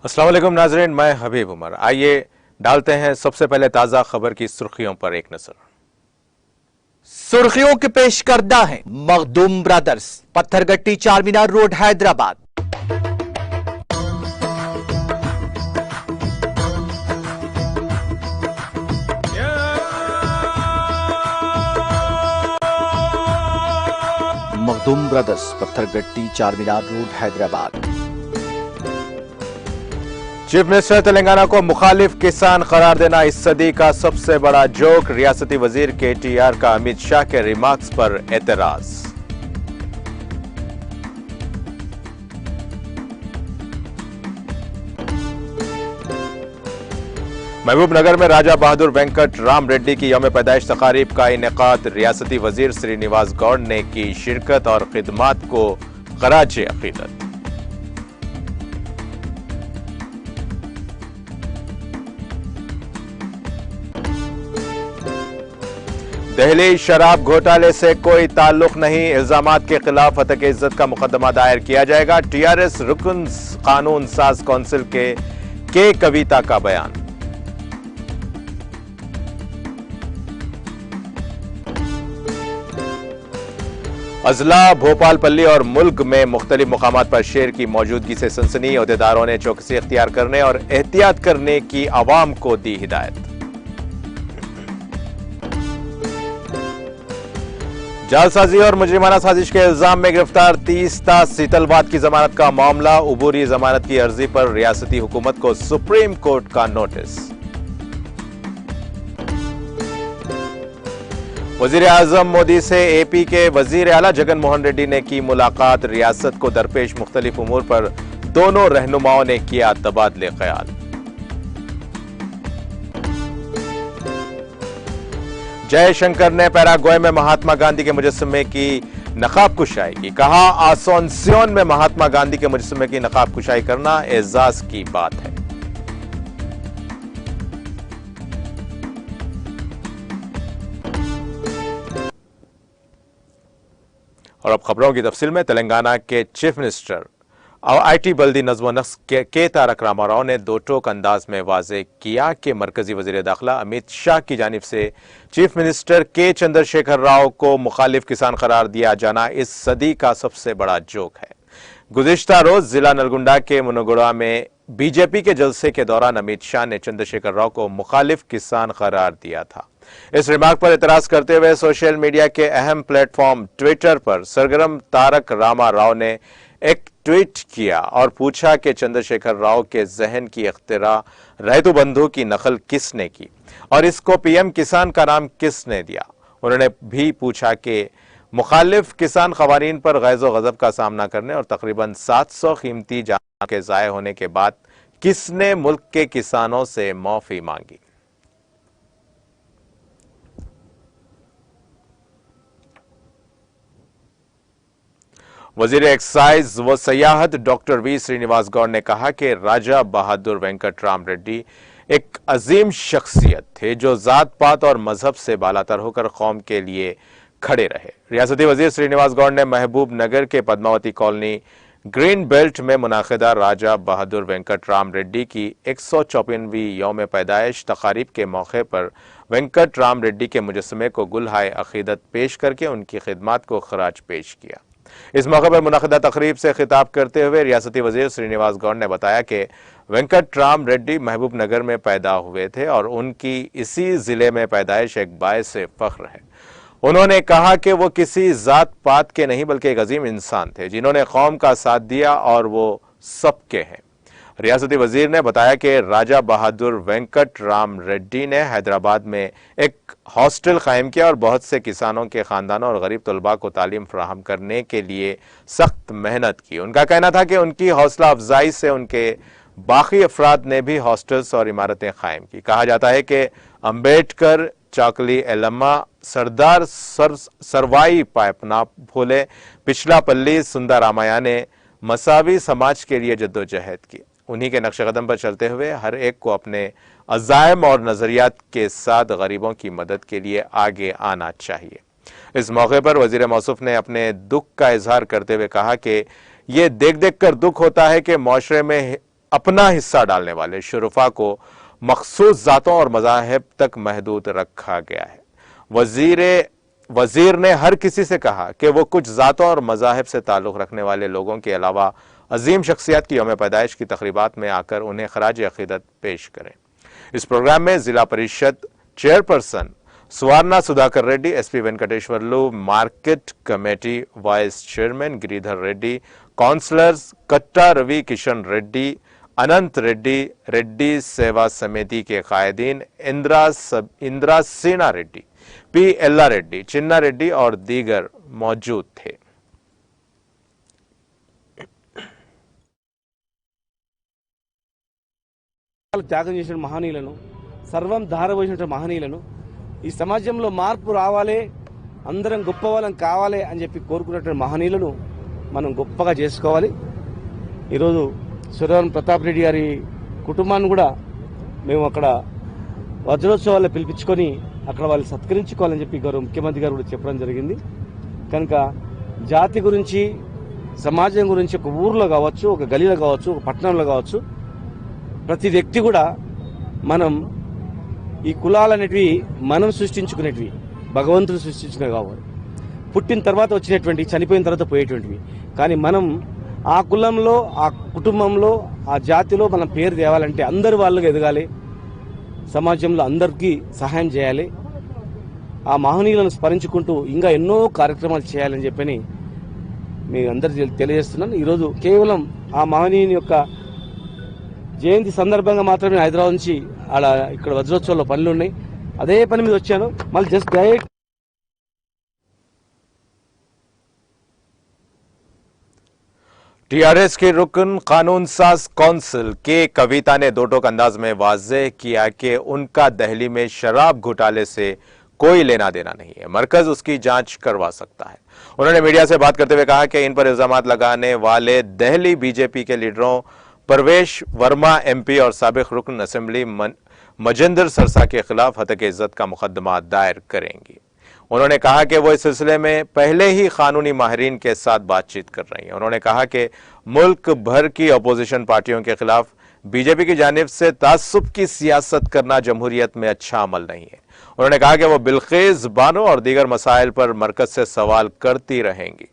अस्सलाम वालेकुम नाजरीन, मैं हबीब उमर। आइए डालते हैं सबसे पहले ताज़ा खबर की सुर्खियों पर एक नजर। सुर्खियों के पेश करदा है Makhdoom brothers, Pathergatti Charminar road Hyderabad. Makhdoom brothers, Pathergatti Charminar road Hyderabad. Chief minister Telangana को मुखालिफ किसान करार देना इस सदी का सबसे बड़ा जोक। रियासती वजीर केटीआर का अमित शाह के रिमार्क्स पर एतराज। महबूबनगर में राजा बहादुर वेंकट राम रेड्डी की यौम पैदाइश तकारीब का इनेकाद। रियासती वजीर श्रीनिवास गौड़ ने की शिरकत और खिदमात को खराज अकीदत। दिल्ली शराब घोटाले से कोई ताल्लुक नहीं, इल्जामात के खिलाफ हतक इज्जत का मुकदमा दायर किया जाएगा। टीआरएस रुकन कानून साज काउंसिल के कविता का बयान। अजला, भोपालपल्ली और मुल्क में मुख्तलिफ मुकामात पर शेर की मौजूदगी से सनसनी। ओहदेदारों ने चौकसी इख्तियार करने और एहतियात करने की आवाम को दी हिदायत। जालसाजी और मुजरिमाना साजिश के इल्जाम में गिरफ्तार 30 ता सीतलवाद की जमानत का मामला। उबूरी जमानत की अर्जी पर रियासती हुकूमत को सुप्रीम कोर्ट का नोटिस। वजीर आजम मोदी से एपी के वजीर आला जगन मोहन रेड्डी ने की मुलाकात। रियासत को दरपेश मुख्तलिफ उमूर पर दोनों रहनुमाओं ने किया तबादले ख्याल। जयशंकर ने पैराग्वे में महात्मा गांधी के मुजस्समे की नकाब कुशाई की। कहा, आसोनसियोन में महात्मा गांधी के मुजस्समे की नकाब कुशाई करना एजाज की बात है। और अब खबरों की तफसील में। तेलंगाना के चीफ मिनिस्टर और आईटी बल्दी नज़्म नस्क के तारक रामाराव ने दो टोक अंदाज में वाजे किया कि मरकजी वजीर दाखिला अमित शाह की जानिब से चीफ मिनिस्टर के चंद्रशेखर राव को मुखालिफ किसान करार दिया जाना इस सदी का सबसे बड़ा जोक है। गुज़िश्ता रोज जिला नलगुंडा के मुनगुड़ा में बीजेपी के जलसे के दौरान अमित शाह ने चंद्रशेखर राव को मुखालिफ किसान करार दिया था। इस रिमार्क पर एतराज करते हुए सोशल मीडिया के अहम प्लेटफॉर्म ट्विटर पर सरगर्म तारक रामाराव ने एक ट्वीट किया और पूछा कि चंद्रशेखर राव के जहन की इख्तिरा रैतु बंधु की नकल किसने की और इसको पीएम किसान का नाम किसने दिया। उन्होंने भी पूछा कि मुखालिफ किसान खवानीन पर गैज़ो गज़ब का सामना करने और तकरीबन 700 कीमती जान के ज़ाय होने के बाद किसने मुल्क के किसानों से माफी मांगी। वजीर एक्साइज व सयाहत डॉक्टर वी श्रीनिवास गौड़ ने कहा कि राजा बहादुर वेंकट राम रेड्डी एक अजीम शख्सियत थे जो जात पात और मजहब से बालातर होकर कौम के लिए खड़े रहे। रियासती वजीर श्रीनिवास गौड़ ने महबूब नगर के पद्मावती कॉलोनी ग्रीन बेल्ट में मुनाकिदा राजा बहादुर वेंकट राम रेड्डी की 154वीं यौम पैदाइश तकारीब के मौके पर वेंकट राम रेड्डी के मुजस्समे को गुलहाए अकीदत पेश करके उनकी खिदमात को खराज पेश किया। इस मौके पर मुनाकिदा तकरीब से खिताब करते हुए रियासती वजीर श्रीनिवास गौड़ ने बताया कि वेंकट राम रेड्डी महबूब नगर में पैदा हुए थे और उनकी इसी जिले में पैदाइश एक बायस फख्र है। उन्होंने कहा कि वो किसी जात पात के नहीं बल्कि एक अजीम इंसान थे जिन्होंने कौम का साथ दिया और वो सबके हैं। रियासती वजीर ने बताया कि राजा बहादुर वेंकट राम रेड्डी ने हैदराबाद में एक हॉस्टल कायम किया और बहुत से किसानों के खानदानों और गरीब तलबा को तालीम फराहम करने के लिए सख्त मेहनत की। उनका कहना था कि उनकी हौसला अफजाई से उनके बाकी अफराद ने भी हॉस्टल्स और इमारतें कायम की। कहा जाता है कि अम्बेडकर, चाकली एलम्मा, सरदार सरवाई पायपना फूले, पिछला पल्ली सुंदरामाया ने मसावी समाज के लिए जद्दोजहद की। उन्हीं के नक्शे कदम पर चलते हुए हर एक को अपने अज़ायम और नजरियात के साथ गरीबों की मदद के लिए आगे आना चाहिए। इस मौके पर वजीर मौसूफ ने अपने दुख का इजहार करते हुए कहा कि ये देख देख कर दुख होता है कि माशरे में अपना हिस्सा डालने वाले शुरफा को मखसूस जातों और मज़ाहिब तक महदूद रखा गया है। वजीर ने हर किसी से कहा कि वो कुछ जातों और मज़ाहिब से ताल्लुक़ रखने वाले लोगों के अलावा अजीम शख्सियत की यौम पैदाइश की तकरीबात में आकर उन्हें खराज अकीदत पेश करें। इस प्रोग्राम में Zila Parishad chairperson Suvarna Sudhakar Reddy, SP Venkateshwarlu, market committee vice chairman Giridhar Reddy, councillors Katta Ravi Kishan Reddy, अनंत रेड्डी, रेड्डी सेवा समिति के कायदीन इंद्रा सेना रेड्डी, पी एल्ला रेड्डी, चिन्ना रेड्डी और दीगर मौजूद थे। త్యాగం చేసిన మహనీయులను సర్వం ధారపోసిన మహనీయులను ఈ సమాజంలో మార్పు రావాలి, అందరం గొప్పవాళ్ళం కావాలి అని చెప్పి కోరుకున్నటువంటి మహనీయులను మనం గొప్పగా చేసుకోవాలి. ఈరోజు సురవరం ప్రతాప్ రెడ్డి గారి కుటుంబాన్ని కూడా మేము అక్కడ వజ్రోత్సవాల్లో పిలిపించుకొని అక్కడ వాళ్ళు సత్కరించుకోవాలని చెప్పి గౌరవ ముఖ్యమంత్రి గారు కూడా చెప్పడం జరిగింది. కనుక జాతి గురించి, సమాజం గురించి ఒక ఊర్లో కావచ్చు, ఒక గలీలో కావచ్చు, ఒక పట్టణంలో కావచ్చు, ప్రతి వ్యక్తి కూడా మనం ఈ కులాలనేటివి మనం సృష్టించుకునేటివి, భగవంతుడు సృష్టించినవి కావాలి. పుట్టిన తర్వాత వచ్చినటువంటి, చనిపోయిన తర్వాత పోయేటువంటివి. కానీ మనం ఆ కులంలో, ఆ కుటుంబంలో, ఆ జాతిలో మనం పేరు తేవాలంటే అందరి వాళ్ళుగా ఎదగాలి, సమాజంలో అందరికీ సహాయం చేయాలి. ఆ మహనీయులను స్మరించుకుంటూ ఇంకా ఎన్నో కార్యక్రమాలు చేయాలని చెప్పని మీ అందరికీ తెలియజేస్తున్నాను. ఈరోజు కేవలం ఆ మహనీయుని యొక్క జయంతి సందర్భంగా మాత్రమే హైదరాబాద్ నుంచి అలా ఇక్కడ వజ్రోత్సవంలో పనులు ఉన్నాయి, అదే పని మీద వచ్చాను. మళ్ళీ జస్ట్ డైరెక్ట్ टीआरएस के रुकन कानून साज कौंसिल के कविता ने दो टोक अंदाज में वाज़ेह किया कि उनका दहली में शराब घोटाले से कोई लेना देना नहीं है, मरकज उसकी जांच करवा सकता है। उन्होंने मीडिया से बात करते हुए कहा कि इन पर इल्जामात लगाने वाले दहली बीजेपी के लीडरों परवेश वर्मा एमपी और साबिक रुकन असेंबली मजिंदर सरसा के खिलाफ हतक इज्जत का मुकदमा दायर करेंगी। उन्होंने कहा कि वो इस सिलसिले में पहले ही कानूनी माहिरीन के साथ बातचीत कर रही हैं। उन्होंने कहा कि मुल्क भर की अपोजिशन पार्टियों के खिलाफ बीजेपी की जानिब से तासुब की सियासत करना जमहूरियत में अच्छा अमल नहीं है। उन्होंने कहा कि वो बिल्किस बानो और दीगर मसाइल पर मरकज से सवाल करती रहेंगी।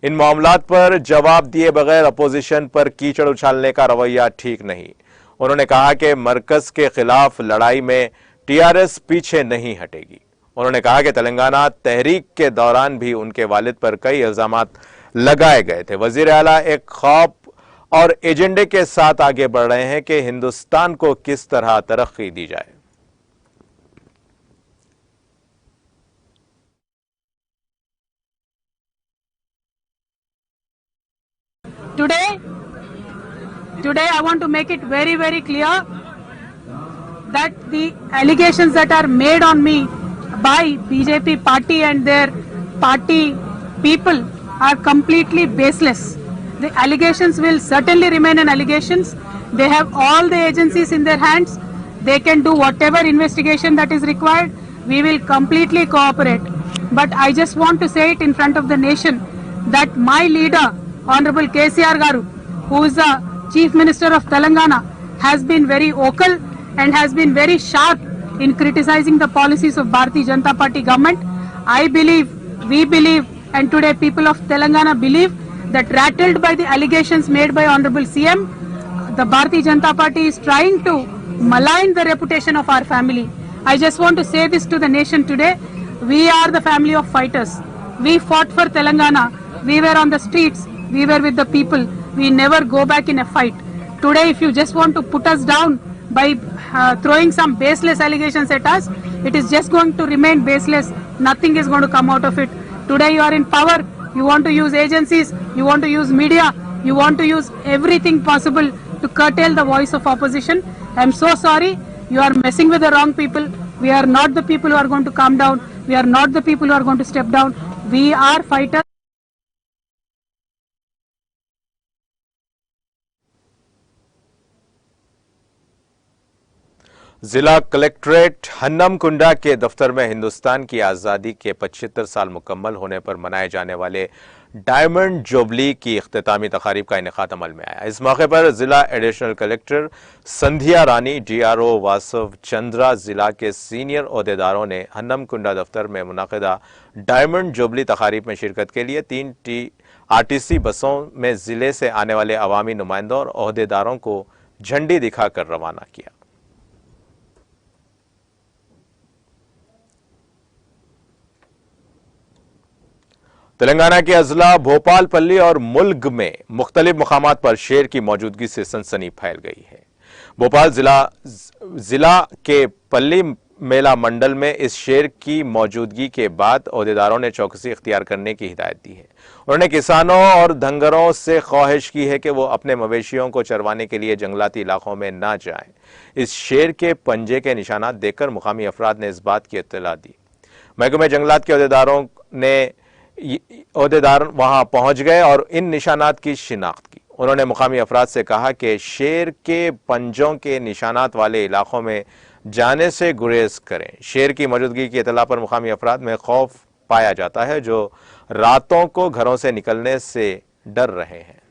इन मामलात पर जवाब दिए बगैर अपोजिशन पर कीचड़ उछालने का रवैया ठीक नहीं। उन्होंने कहा कि मरकज के खिलाफ लड़ाई में टीआरएस पीछे नहीं हटेगी। उन्होंने कहा कि तेलंगाना तहरीक के दौरान भी उनके वालिद पर कई इल्जामात लगाए गए थे। वजीर आला एक ख्वाब और एजेंडे के साथ आगे बढ़ रहे हैं कि हिंदुस्तान को किस तरह तरक्की दी जाए। Today I want to make it very, very clear that the allegations that are made on me by BJP party and their party people are completely baseless. The allegations will certainly remain an allegations. They have all the agencies in their hands. They can do whatever investigation that is required. We will completely cooperate. But I just want to say it in front of the nation that my leader, Honorable KCR Garu, who is the Chief Minister of Telangana, has been very vocal and has been very sharp in criticizing the policies of Bharatiya Janata Party government. I believe, we believe, and today people of Telangana believe that rattled by the allegations made by Honorable CM, the Bharatiya Janata Party is trying to malign the reputation of our family. I just want to say this to the nation today. We are the family of fighters. We fought for Telangana. We were on the streets. We were with the people. We never go back in a fight. Today, if you just want to put us down by throwing some baseless allegations at us, it is just going to remain baseless. Nothing is going to come out of it. Today you are in power. You want to use agencies. You want to use media. You want to use everything possible to curtail the voice of opposition. I am so sorry. You are messing with the wrong people. We are not the people who are going to calm down. We are not the people who are going to step down. We are fighters. जिला collectorate हन्नमकुंडा के दफ्तर में हिंदुस्तान की आज़ादी के 75 साल मुकम्मल होने पर मनाए जाने वाले डायमंड जुबली की इख्तितामी तकारीब का इनेकाद अमल में आया। इस मौके पर जिला एडिशनल कलेक्टर संध्या रानी, DRO वासव चंद्रा, जिला के सीनियर ओहदेदारों ने हन्नमकुंडा दफ्तर में मुनाकिदा डायमंड जुबली तकारीब में शिरकत के लिए 3 RTC बसों में जिले से आने वाले अवामी नुमाइंदों और ओहदेदारों को झंडी दिखाकर रवाना किया। तेलंगाना के अजला भोपालपल्ली और मुल्क में मुख्तलिफ मकामात पर शेर की मौजूदगी से सनसनी फैल गई है। भोपाल जिला के पल्ली मेला मंडल में इस शेर की मौजूदगी के बाद ओहदेदारों ने चौकसी इख्तियार करने की हिदायत दी है। उन्होंने किसानों और धंगरों से ख्वाहिश की है कि वो अपने मवेशियों को चरवाने के लिए जंगलाती इलाकों में ना जाएं। इस शेर के पंजे के निशानात देखकर मुकामी अफराद ने इस बात की इत्तला दी। महकमे जंगलात के ओहदेदार वहां पहुंच गए और इन निशानात की शिनाख्त की। उन्होंने मुकामी अफराद से कहा कि शेर के पंजों के निशानात वाले इलाकों में जाने से गुरेज करें। शेर की मौजूदगी की इतला पर मुकामी अफराद में खौफ पाया जाता है, जो रातों को घरों से निकलने से डर रहे हैं।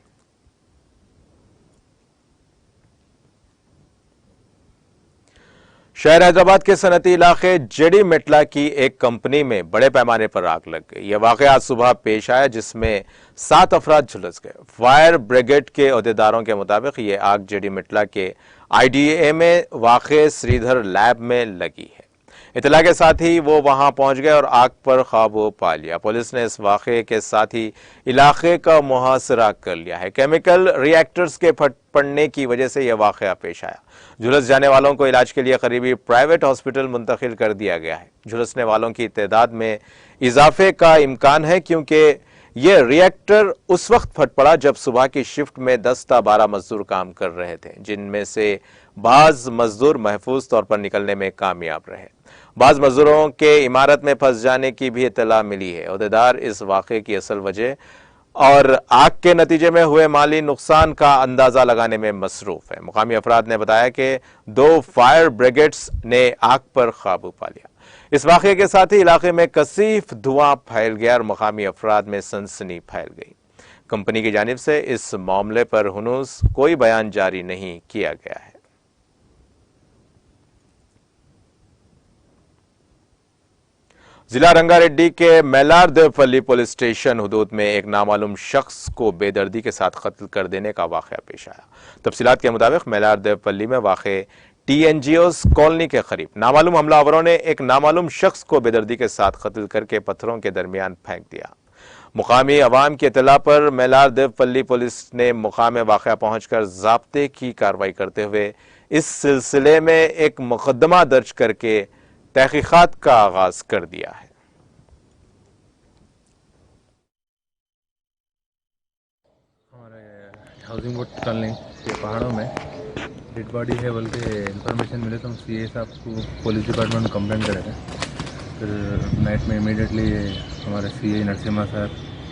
शहर हैदराबाद के सनती इलाके जेडी मेटला की एक कंपनी में बड़े पैमाने पर आग लग गई। यह वाकया आज सुबह पेश आया, जिसमें 7 अफराद झुलस गए। फायर ब्रिगेड के ओहदेदारों के मुताबिक यह आग जेडी मेटला के IDA में वाक़े श्रीधर लैब में लगी है। इतला के साथ ही वो वहां पहुंच गए और आग पर काबू पा लिया। पुलिस ने इस वाक़े के साथ ही इलाके का मुहासरा कर लिया है। केमिकल रिएक्टर्स के फट पड़ने की वजह से यह वाक़या पेश आया। झुलस जाने वालों को इलाज के लिए करीबी प्राइवेट हॉस्पिटल मुंतकिल कर दिया गया है। झुलसने वालों की तादाद में इजाफे का इम्कान है, क्योंकि यह रिएक्टर उस वक्त फट पड़ा जब सुबह की शिफ्ट में 10 ta 12 मजदूर काम कर रहे थे, जिनमें से बाज मजदूर महफूज तौर पर निकलने में कामयाब रहे। बाज मजदूरों के इमारत में फंस जाने की भी इत्तला मिली है। ओहदेदार इस वाक़े की असल वजह और आग के नतीजे में हुए माली नुकसान का अंदाजा लगाने में मसरूफ है। मुकामी अफराद ने बताया कि 2 फायर ब्रिगेड्स ने आग पर काबू पा लिया। इस वाक़े के साथ ही इलाके में कसीफ धुआं फैल गया और मुकामी अफराद में सनसनी फैल गई। कंपनी की जानिब से इस मामले पर हुनूस कोई बयान जारी नहीं किया गया है। जिला रंगारेड्डी के मैलारदेवपल्ली पुलिस स्टेशन हुदूद में एक नामालूम शख्स को बेदर्दी के साथ कत्ल कर देने का वाक़या पेश आया। तफसीलात के मुताबिक मैलारदेवपल्ली में वाक़े TNGOs कॉलोनी के करीब नामालूम हमलावरों ने एक नामालूम शख्स को बेदर्दी के साथ कत्ल करके पत्थरों के दरमियान फेंक दिया। मुकामी अवाम की इतला पर मैलारदेवपल्ली पुलिस ने मुकाम वाक़या पहुंचकर ज़ाब्ते की कार्रवाई करते हुए इस सिलसिले में एक मुकदमा दर्ज करके तहकीकात का आगाज कर दिया है। हमारे हाउसिंग बोर्ड कॉलोनी के पहाड़ों में डेड बॉडी है बोल के इन्फॉर्मेशन मिले तो हम CA साहब को पुलिस डिपार्टमेंट में कंप्लेंट करे थे। फिर नाइट में इमीडिएटली हमारे CA नरसिम्हा सर,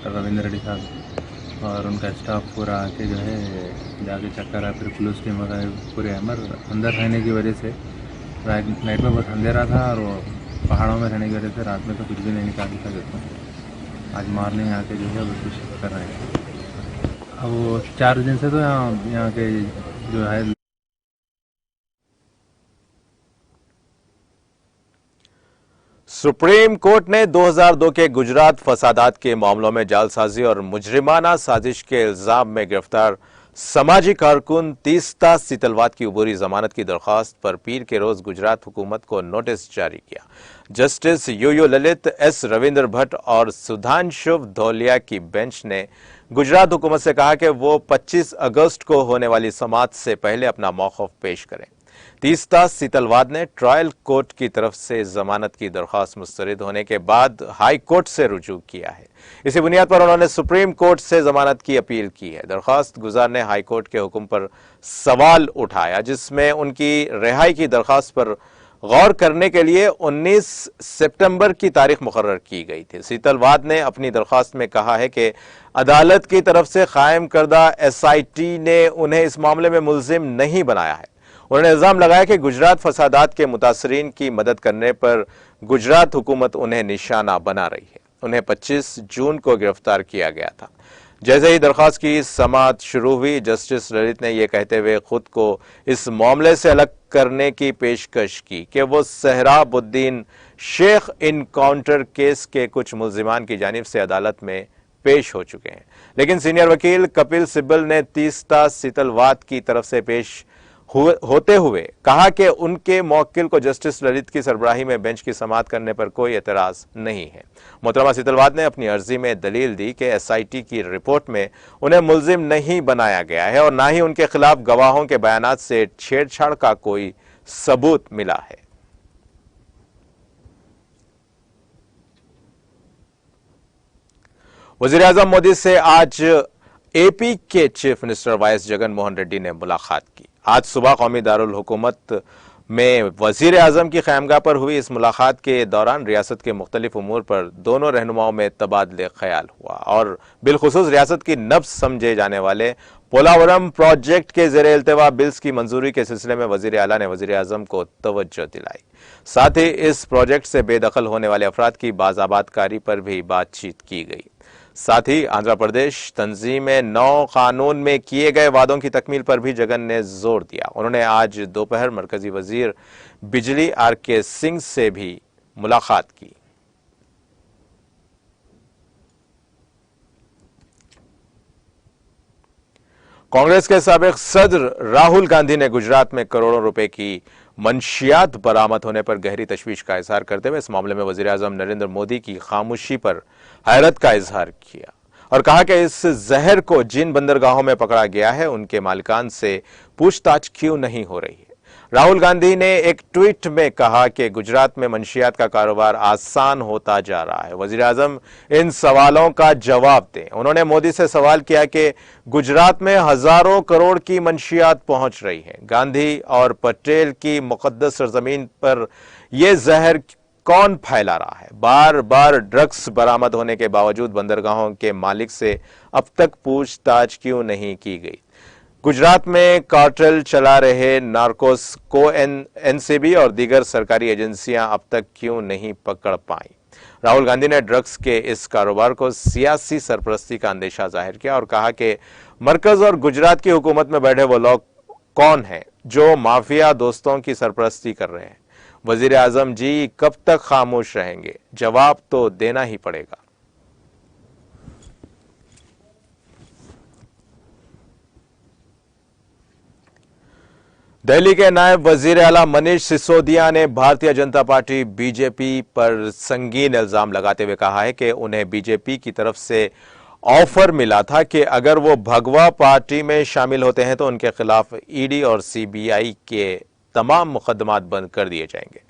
रविंद्र रेड्डी साहब और उनका स्टाफ पूरा आके जो है जाके चेक करा। फिर पुलिस टीम वगैरह पूरे अंदर रहने की वजह से नाइट में बहुत अंधेरा था और वो पहाड़ों में रहने की वजह से रात में तो कुछ भी नहीं निकाल सकते। आज मॉर्निंग आके जो है वो कुछ कर रहे हैं। अब वो 4 दिन से तो यहाँ के जो है सुप्रीम कोर्ट ने 2002 के गुजरात फसादात के मामलों में जालसाजी और मुजरिमाना साजिश के इल्जाम में गिरफ्तार समाजी कारकुन तीस्ता सीतलवाद की अबूरी जमानत की दरख्वास्त पर पीर के रोज गुजरात हुकूमत को नोटिस जारी किया। Justice UU Lalit, S Ravindra Bhat और सुधांशु धोलिया की बेंच ने गुजरात हुकूमत से कहा कि वो 25 अगस्त को होने वाली समाअत से पहले अपना मौक़िफ़ पेश करें। तीस्ता सीतलवाद ने ट्रायल कोर्ट की तरफ से जमानत की दरख्वास्त मुस्तरद होने के बाद हाई कोर्ट से रुजू किया है। इसी बुनियाद पर उन्होंने सुप्रीम कोर्ट से जमानत की अपील की है। दरख्वास्त गुजार ने हाई कोर्ट के हुक्म पर सवाल उठाया, जिसमें उनकी रिहाई की दरख्वास्त पर गौर करने के लिए 19 सितंबर की तारीख मुकर्रर की गई थी। सीतलवाद ने अपनी दरख्वास्त में कहा है कि अदालत की तरफ से कायम करदा SIT ने उन्हें इस मामले में मुल्जिम नहीं बनाया है। उन्होंने इल्जाम लगाया कि गुजरात फसादात के मुतासरीन की मदद करने पर गुजरात हुकूमत उन्हें निशाना बना रही है। उन्हें 25 जून को गिरफ्तार किया गया था। जैसे ही दरख्वास्त की समाअत शुरू हुई, जस्टिस ललित ने यह कहते हुए खुद को इस मामले से अलग करने की पेशकश की कि वो सहराबुद्दीन शेख इनकाउंटर केस के कुछ मुल्जिमान की जानिब से अदालत में पेश हो चुके हैं। लेकिन सीनियर वकील कपिल सिब्बल ने तीस्ता सीतलवाद की तरफ से पेश होते हुए कहा कि उनके मौक्किल को जस्टिस ललित की सरबराही में बेंच की समाअत करने पर कोई एतराज नहीं है। मोहतरमा सीतलवाद ने अपनी अर्जी में दलील दी कि एसआईटी की रिपोर्ट में उन्हें मुल्जिम नहीं बनाया गया है और न ही उनके खिलाफ गवाहों के बयानात से छेड़छाड़ का कोई सबूत मिला है। वजीर आजम मोदी से आज एपी के chief minister YS Jagan Mohan Reddy ने मुलाकात की। आज सुबह कौमी दारुल हुकूमत में वजीर आजम की ख़यामगाह पर हुई इस मुलाकात के दौरान रियासत के मुख्तलिफ उमूर पर दोनों रहनुमाओं में तबादले ख्याल हुआ और बिलखुसूस रियासत की नब्ज समझे जाने वाले पोलावरम प्रोजेक्ट के ज़ेरे इल्तिवा बिल्स की मंजूरी के सिलसिले में वजीर आला ने वजीर आजम को तवज्जो दिलाई। साथ ही इस प्रोजेक्ट से बेदखल होने वाले अफराद की बाज़ाबातकारी पर भी बातचीत की गई। साथ ही आंध्र प्रदेश तंजीम नौ कानून में किए गए वादों की तकमील पर भी जगन ने जोर दिया। उन्होंने आज दोपहर मरकजी वजीर बिजली आर.के. सिंह से भी मुलाकात की। कांग्रेस के साबिक सदर राहुल गांधी ने गुजरात में करोड़ों रुपए की मंशियात बरामद होने पर गहरी तशवीश का इजहार करते हुए इस मामले में वजीर आजम नरेंद्र मोदी की खामोशी पर हैरत का इजहार किया और कहा कि इस जहर को जिन बंदरगाहों में पकड़ा गया है उनके मालिकान से पूछताछ क्यों नहीं हो रही है। राहुल गांधी ने एक ट्वीट में कहा कि गुजरात में मंशियात का कारोबार आसान होता जा रहा है। वजीर आजम इन सवालों का जवाब दें। उन्होंने मोदी से सवाल किया कि गुजरात में हजारों करोड़ की मंशियात पहुंच रही है। गांधी और पटेल की मुकद्दस सरजमीन पर यह जहर कौन फैला रहा है? बार बार ड्रग्स बरामद होने के बावजूद बंदरगाहों के मालिक से अब तक पूछताछ क्यों नहीं की गई? गुजरात में कार्टेल चला रहे नार्कोस को एनसीबी और दीगर सरकारी एजेंसियां अब तक क्यों नहीं पकड़ पाई? राहुल गांधी ने ड्रग्स के इस कारोबार को सियासी सरपरस्ती का अंदेशा जाहिर किया और कहा कि मरकज और गुजरात की हुकूमत में बैठे वो लोग कौन हैं जो माफिया दोस्तों की सरपरस्ती कर रहे हैं? वजीर आजम जी कब तक खामोश रहेंगे? जवाब तो देना ही पड़ेगा। दिल्ली के नायब वजीर आला मनीष सिसोदिया ने भारतीय जनता पार्टी बीजेपी पर संगीन इल्जाम लगाते हुए कहा है कि उन्हें बीजेपी की तरफ से ऑफर मिला था कि अगर वो भगवा पार्टी में शामिल होते हैं तो उनके खिलाफ ईडी और सीबीआई के तमाम मुकदमात बंद कर दिए जाएंगे।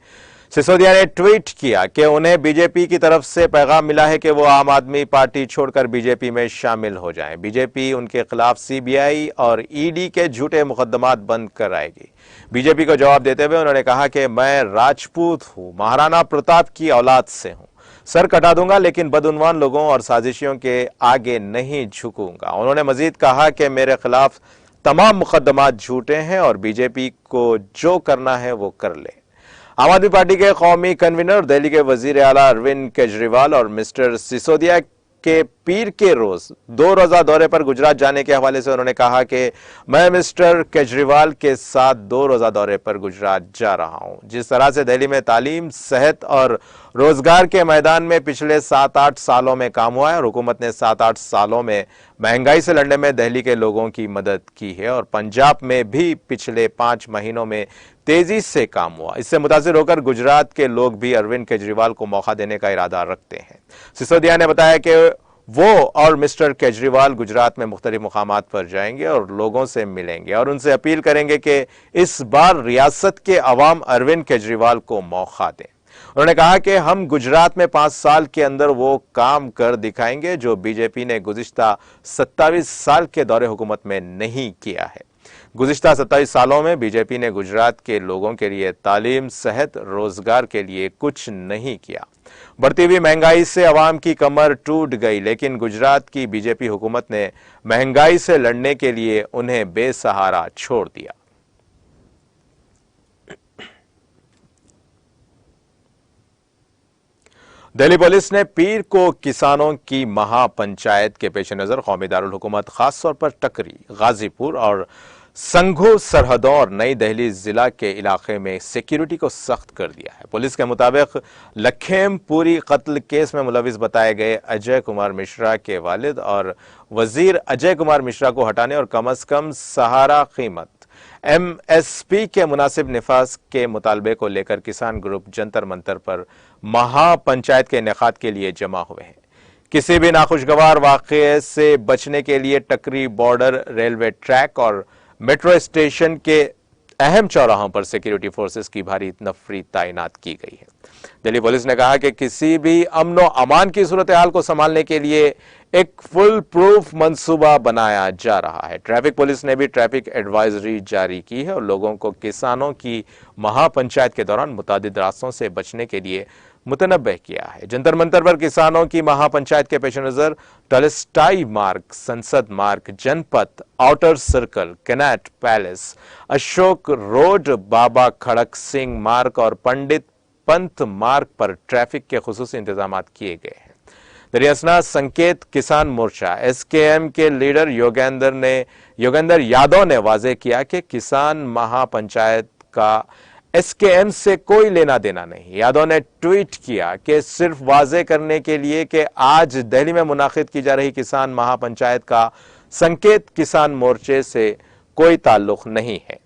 सिसोदिया ने ट्वीट किया कि उन्हें बीजेपी की तरफ से पैगाम मिला है कि वो आम आदमी पार्टी छोड़कर बीजेपी में शामिल हो जाएं। बीजेपी उनके खिलाफ सीबीआई और ईडी के झूठे मुकदमात बंद कराएगी। बीजेपी को जवाब देते हुए उन्होंने कहा कि मैं राजपूत हूं, महाराणा प्रताप की औलाद से हूं, सर कटा दूंगा लेकिन बदउनवान लोगों और साजिशियों के आगे नहीं झुकूंगा। उन्होंने मजीद कहा कि मेरे खिलाफ तमाम मुकदमात झूठे हैं और बीजेपी को जो करना है वो कर ले। आम आदमी पार्टी के कौमी कन्वीनर दिल्ली के वजीर आला अरविंद केजरीवाल और मिस्टर सिसोदिया के पीर के रोज 2 रोजा दौरे पर गुजरात जाने के हवाले से उन्होंने कहा कि मैं मिस्टर केजरीवाल के साथ 2 रोजा दौरे पर गुजरात जा रहा हूं। जिस तरह से दिल्ली में तालीम, सेहत और रोजगार के मैदान में पिछले 7-8 सालों में काम हुआ है और हुकूमत ने 7-8 सालों में महंगाई से लड़ने में दिल्ली के लोगों की मदद की है और पंजाब में भी पिछले 5 महीनों में तेजी से काम हुआ। इससे मुतासिर होकर गुजरात के लोग भी अरविंद केजरीवाल को मौका देने का इरादा रखते हैं। सिसोदिया ने बताया कि वो और मिस्टर केजरीवाल गुजरात में मुख्तलिफ मुकामात पर जाएंगे और लोगों से मिलेंगे और उनसे अपील करेंगे कि इस बार रियासत के अवाम अरविंद केजरीवाल को मौका दें। उन्होंने कहा कि हम गुजरात में 5 साल के अंदर वो काम कर दिखाएंगे जो बीजेपी ने गुज़िश्ता 27 साल के दौरे हुकूमत में नहीं किया है। गुज़िश्ता 27 सालों में बीजेपी ने गुजरात के लोगों के लिए तालीम, सेहत, रोजगार के लिए कुछ नहीं किया। बढ़ती हुई महंगाई से अवाम की कमर टूट गई, लेकिन गुजरात की बीजेपी हुकूमत ने महंगाई से लड़ने के लिए उन्हें बेसहारा छोड़ दिया। दिल्ली पुलिस ने पीर को किसानों की महापंचायत के पेश नजर कौमी दारुल हुकूमत खासतौर पर टकरी, गाजीपुर और संघो सरहदों और नई दिल्ली जिला के इलाके में सिक्योरिटी को सख्त कर दिया है। पुलिस के मुताबिक लखेमपुरी कत्ल केस में मुलविस बताए गए अजय कुमार मिश्रा के वालिद और वजीर अजय कुमार मिश्रा को हटाने और कम अज कम सहारा कीमत MSP के मुनासिब निफाज के मुतालबे को लेकर किसान ग्रुप जंतर मंतर पर महापंचायत के इनेकाद के लिए जमा हुए हैं। किसी भी नाखुशगवार वाक़े से बचने के लिए टकरी बॉर्डर, रेलवे ट्रैक और मेट्रो स्टेशन के अहम चौराहों पर सिक्योरिटी फोर्सेस की भारी नफरी तैनात की गई है। दिल्ली पुलिस ने कहा कि किसी भी अमन अमान की सूरत हाल को संभालने के लिए एक फुल प्रूफ मंसूबा बनाया जा रहा है। ट्रैफिक पुलिस ने भी ट्रैफिक एडवाइजरी जारी की है और लोगों को किसानों की महापंचायत के दौरान मुतादिद रास्तों से बचने के लिए मुतनब्बह किया है। जंतर मंतर पर किसानों की महापंचायत के पेश नजर Tolstoy Marg, Sansad Marg, Janpath, outer circle, Connaught Place, Ashok road, Baba Kharak Singh Marg और पंडित पंथ मार्ग पर ट्रैफिक के खुसूसी इंतजाम किए गए हैं। दरियासना संकेत किसान मोर्चा SKM के लीडर योगेंद्र यादव ने वाजे किया कि किसान महापंचायत का SKM से कोई लेना देना नहीं। यादव ने ट्वीट किया कि सिर्फ वाजे करने के लिए कि आज दिल्ली में मुनाकिद की जा रही किसान महापंचायत का संकेत किसान मोर्चे से कोई ताल्लुक नहीं है।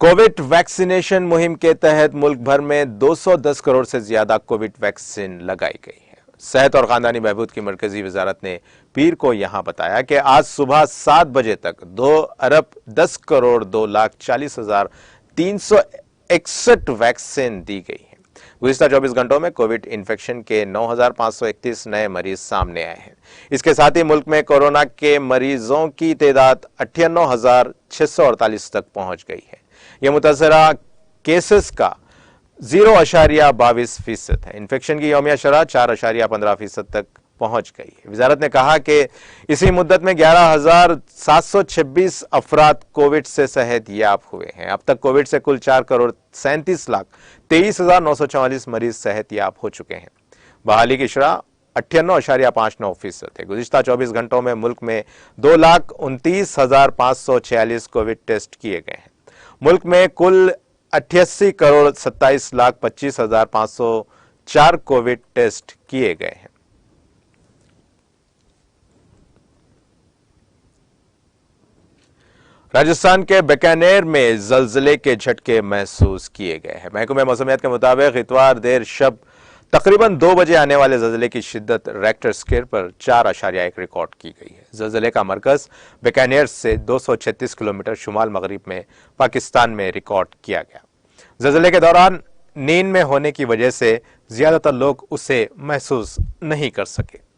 कोविड वैक्सीनेशन मुहिम के तहत मुल्क भर में 210 करोड़ से ज्यादा कोविड वैक्सीन लगाई गई है। सेहत और खानदानी बहबूद की मरकजी वजारत ने पीर को यहां बताया कि आज सुबह 7 बजे तक 2,10,40,361 वैक्सीन दी गई है। गुज़िश्ता 24 घंटों में कोविड इन्फेक्शन के 9,531 नए मरीज सामने आए हैं। इसके साथ ही मुल्क में कोरोना के मरीजों की तादाद 98,648 तक पहुंच गई है। यह मुतासरा केसेस का 0.22% है। इन्फेक्शन की यौमिया शरह 4.15% तक पहुंच गई है। वजारत ने कहा कि इसी मुद्दत में 11,726 अफराद कोविड से सेहत याब हुए हैं। अब तक कोविड से कुल 4,37,23,944 मरीज सेहत याब हो चुके हैं। बहाली की शरह 98.59% है। गुज़िश्ता 24 घंटों में मुल्क में 2,29,546 कोविड टेस्ट किए गए हैं। मुल्क में कुल 88,27,25,504 कोविड टेस्ट किए गए हैं। राजस्थान के बीकानेर में जल्जले के झटके महसूस किए गए हैं। महकमे मौसमियात के मुताबिक इतवार देर शब तकरीबन 2 बजे आने वाले जल्जले की शिद्दत रेक्टर स्केल पर 4.1 रिकॉर्ड की गई है। जल्जले का मरकज बीकानेर से 236 किलोमीटर शुमाल मगरिब में पाकिस्तान में रिकॉर्ड किया गया। जल्जले के दौरान नींद में होने की वजह से ज्यादातर लोग उसे महसूस नहीं कर सके।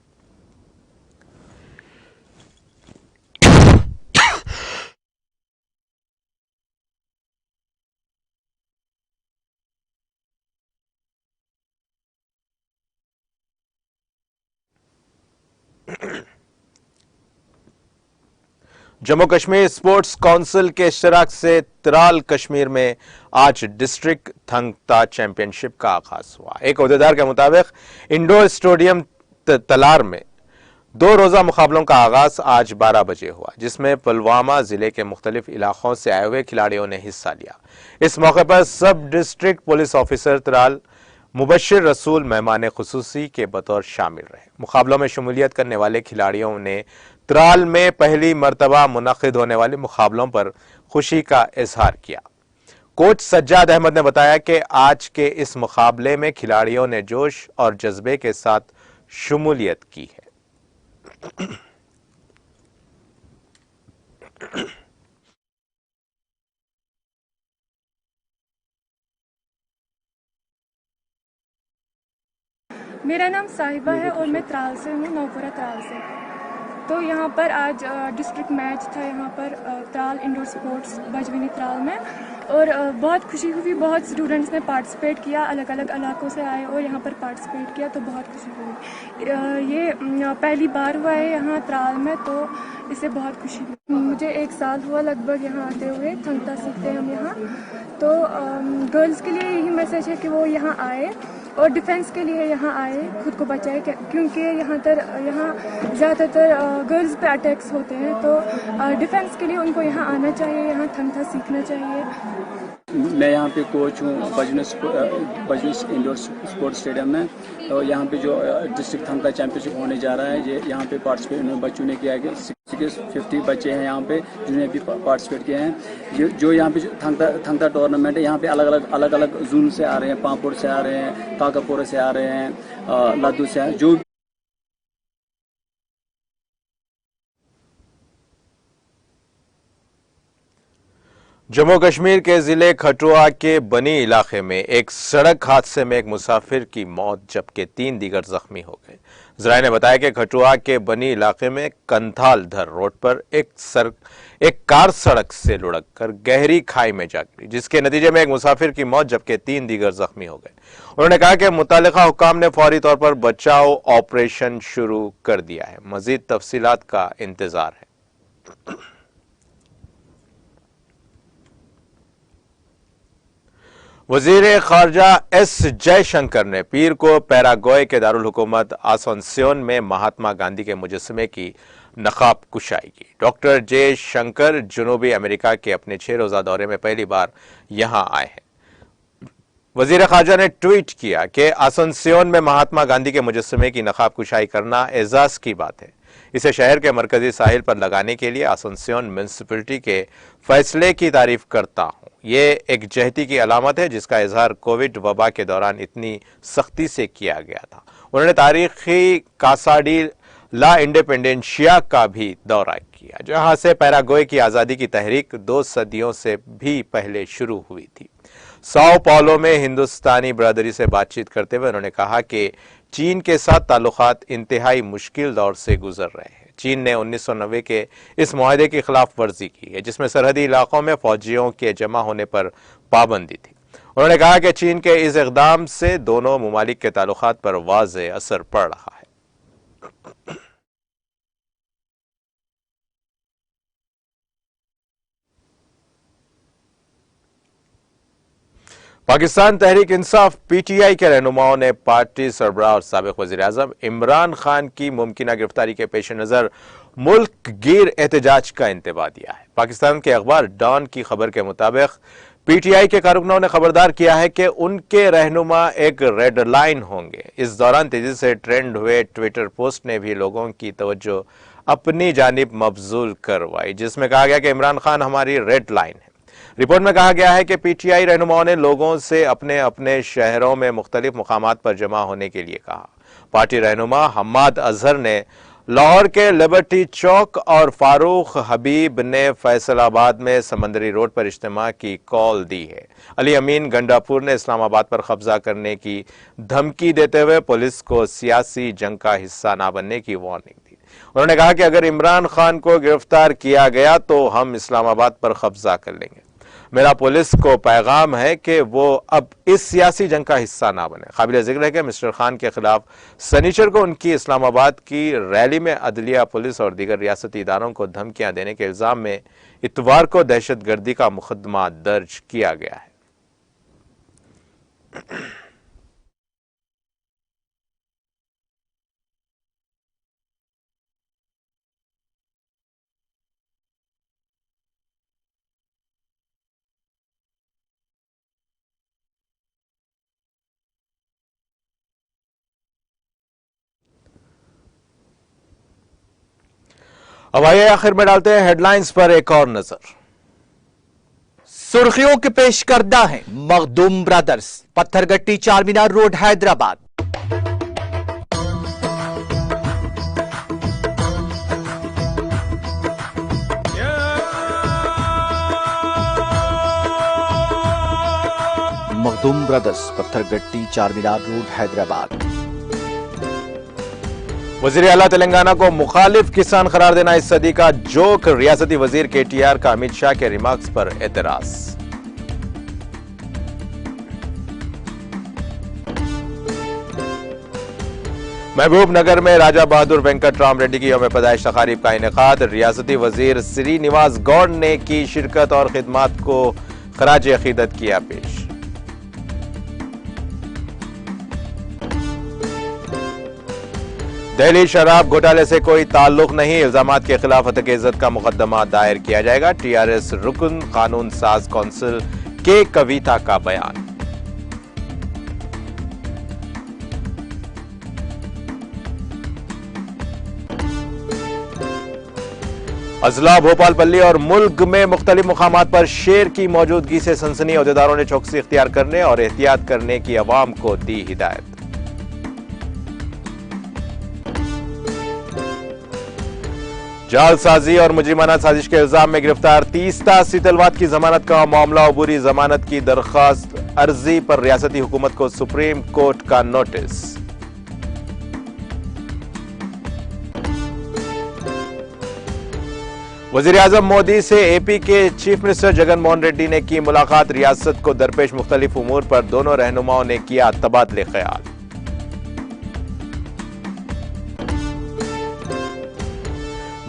जम्मू कश्मीर स्पोर्ट्स काउंसिल के इश्तराक से त्राल कश्मीर में आज डिस्ट्रिक्ट थंगता चैंपियनशिप का आगाज हुआ। एक अहदेदार के मुताबिक इंडोर स्टेडियम तलार में 2 रोजा मुकाबलों का आगाज आज 12 बजे हुआ, जिसमें पुलवामा जिले के मुख्तलिफ इलाकों से आए हुए खिलाड़ियों ने हिस्सा लिया। इस मौके पर सब district police officer Tral Mubashshir रसूल मेहमान खुसूसी के बतौर शामिल रहे। मुकाबलों में शमूलियत करने वाले खिलाड़ियों ने त्राल में पहली मरतबा मुनक्किद होने वाले मुकाबलों पर खुशी का इजहार किया। कोच सज्जाद अहमद ने बताया कि आज के इस मुकाबले में खिलाड़ियों ने जोश और जज्बे के साथ शमूलियत की है। मेरा नाम साहिबा है और मैं त्राल से हूँ, नौपुरा त्राल से। तो यहाँ पर आज डिस्ट्रिक्ट मैच था यहाँ पर त्राल इंडोर स्पोर्ट्स बजवीनी त्राल में। और बहुत खुशी हुई। बहुत स्टूडेंट्स ने पार्टिसिपेट किया, अलग अलग इलाकों से आए और यहाँ पर पार्टिसिपेट किया, तो बहुत खुशी हुई। ये पहली बार हुआ है यहाँ त्राल में, तो इससे बहुत खुशी हुई। मुझे 1 साल हुआ लगभग यहाँ आते हुए, थंगता सीखते हैं हम यहाँ। तो गर्ल्स के लिए यही मैसेज है कि वो यहाँ आए और डिफेंस के लिए यहाँ आए, खुद को बचाए, क्योंकि यहाँ ज़्यादातर गर्ल्स पे अटैक्स होते हैं। तो डिफेंस के लिए उनको यहाँ आना चाहिए, यहाँ थंगता सीखना चाहिए। मैं यहाँ पे कोच हूँ बजनस इंडोर स्पोर्ट्स स्टेडियम में। तो यहाँ पे जो डिस्ट्रिक्ट थंगता चैंपियनशिप होने जा रहा है, ये यहाँ पे पार्टिसिपेट बच्चों ने किया है। 50 बच्चे हैं यहाँ पे जिन्होंने भी पार्टिसिपेट किए हैं। जो यहाँ पे थंगता टूर्नामेंट है, यहाँ पे अलग अलग जोन से आ रहे हैं, पामपुर से आ रहे हैं, काकापुर से आ रहे हैं, लादू से जो जम्मू कश्मीर के जिले खटुआ के बनी इलाके में एक सड़क हादसे में एक मुसाफिर की मौत जबकि 3 दीगर जख्मी हो गए। जराये ने बताया कि खटुआ के बनी इलाके में कंथालधर रोड पर एक कार सड़क से लुढ़ककर गहरी खाई में जा गिरी, जिसके नतीजे में एक मुसाफिर की मौत जबकि 3 दीगर जख्मी हो गए। उन्होंने कहा कि मुतालिका हुक्काम ने फौरी तौर पर बचाव ऑपरेशन शुरू कर दिया है। मजीद तफसीलात का इंतजार है। वजीर खारजा एस जयशंकर ने पीर को पैराग्वे के दारुल हुकूमत आसनसियोन में महात्मा गांधी के मुजस्समे की नकाब कुशाई की। डॉक्टर जयशंकर जनूबी अमेरिका के अपने 6 रोजा दौरे में पहली बार यहां आए हैं। वजीर खारजा ने ट्वीट किया कि आसनसियोन में महात्मा गांधी के मुजस्समे की नकाब कुशाई करना एजाज की बात है। इसे शहर के मरकजी साहिल पर लगाने के लिए आसनसियोन म्यूनिसिपैलिटी के फैसले की तारीफ करता हूं। ये एक जहती की अलामत है जिसका इजहार कोविड वबा के दौरान इतनी सख्ती से किया गया था। उन्होंने तारीखी कासाडी ला इंडिपेंडेंशिया का भी दौरा किया, जहां से पैराग्वे की आज़ादी की तहरीक 2 सदियों से भी पहले शुरू हुई थी। साओ पाउलो में हिंदुस्तानी बरादरी से बातचीत करते हुए उन्होंने कहा कि चीन के साथ ताल्लुकात इंतहाई मुश्किल दौर से गुजर रहे हैं। चीन ने 1990 के इस मुआहदे की खिलाफ वर्जी की है, जिसमें सरहदी इलाकों में फौजियों के जमा होने पर पाबंदी थी। उन्होंने कहा कि चीन के इस इक़दाम से दोनों मुमालिक के ताल्लुकात पर वाज़े असर पड़ रहा है। पाकिस्तान तहरीक इंसाफ पीटीआई के रहनुमाओं ने पार्टी सरबराह और साबिक वज़ीर-ए-आज़म इमरान खान की मुमकिना गिरफ्तारी के पेश नज़र मुल्क गिर एहतजाज का इंतबाह दिया है। पाकिस्तान के अखबार डॉन की खबर के मुताबिक पीटीआई के कारकुनों ने खबरदार किया है कि उनके रहनुमा एक रेड लाइन होंगे। इस दौरान तेजी से ट्रेंड हुए ट्विटर पोस्ट ने भी लोगों की तवज्जो अपनी जानिब मबजूल करवाई, जिसमें कहा गया कि इमरान खान हमारी रेड लाइन है। रिपोर्ट में कहा गया है कि पीटीआई रहनुमाओं ने लोगों से अपने अपने शहरों में मुख्तलिफ मुकामात पर जमा होने के लिए कहा। पार्टी रहनुमा हम्माद अजहर ने लाहौर के लिबर्टी चौक और फारूक हबीब ने फैसलाबाद में समंदरी रोड पर इज्तिमा की कॉल दी है। अली अमीन गंडापुर ने इस्लामाबाद पर कब्जा करने की धमकी देते हुए पुलिस को सियासी जंग का हिस्सा न बनने की वार्निंग दी। उन्होंने कहा कि अगर इमरान खान को गिरफ्तार किया गया तो हम इस्लामाबाद पर कब्जा कर लेंगे। मेरा पुलिस को पैगाम है कि वो अब इस सियासी जंग का हिस्सा ना बने। काबिल जिक्र है कि मिस्टर खान के खिलाफ सनीचर को उनकी इस्लामाबाद की रैली में अदलिया, पुलिस और दीगर रियासती इदारों को धमकियां देने के इल्जाम में इतवार को दहशतगर्दी का मुकदमा दर्ज किया गया है। अब आइए आखिर में डालते हैं हेडलाइंस पर एक और नजर। सुर्खियों के पेश करदा है Makhdoom brothers, Pathergatti Charminar road Hyderabad. Makhdoom brothers, Pathergatti Charminar road Hyderabad. वजीर आला तेलंगाना को मुखालिफ किसान करार देना इस सदी का जोक। रियासती वजीर केटीआर का अमित शाह के रिमार्क्स पर एतराज। महबूबनगर में राजा बहादुर वेंकट राम रेड्डी की यौम पैदाइश तकारीब का इनेकाद। रियासती वजीर श्रीनिवास गौड़ ने की शिरकत और खिदमात को खराज अकीदत किया पेश। दिल्ली शराब घोटाले से कोई ताल्लुक नहीं, इल्जामात के खिलाफ हत्या की इज्जत का मुकदमा दायर किया जाएगा। टीआरएस रुकन कानून साज कौंसिल के कविता का बयान। अजला भोपालपल्ली और मुल्क में मुख्तलिफ मुकामात पर शेर की मौजूदगी से सनसनी। अहदेदारों ने चौकसी इख्तियार करने और एहतियात करने की अवाम को दी हिदायत। जालसाजी और मुजरिमाना साजिश के इल्जाम में गिरफ्तार 30 तासी तलवात की जमानत का मामला। अबूरी जमानत की दरखास्त अर्जी पर रियासती हुकूमत को सुप्रीम कोर्ट का नोटिस। वज़ीर-ए-आज़म मोदी से एपी के चीफ मिनिस्टर जगन मोहन रेड्डी ने की मुलाकात। रियासत को दरपेश मुख्तलिफ उमूर पर दोनों रहनुमाओं ने किया तबादले ख्याल।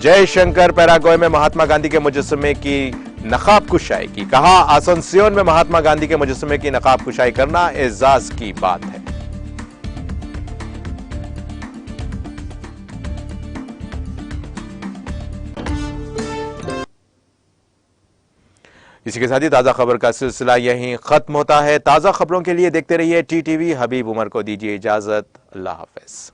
जयशंकर पैराग्वे में महात्मा गांधी के मुजस्समे की नकाब कुशाई की। कहा, आसनसियोन में महात्मा गांधी के मुजस्समे की नकाब कुशाई करना एजाज की बात है। इसी के साथ ही ताजा खबर का सिलसिला यहीं खत्म होता है। ताजा खबरों के लिए देखते रहिए टीटीवी। हबीब उमर को दीजिए इजाजत। अल्लाह हाफिज।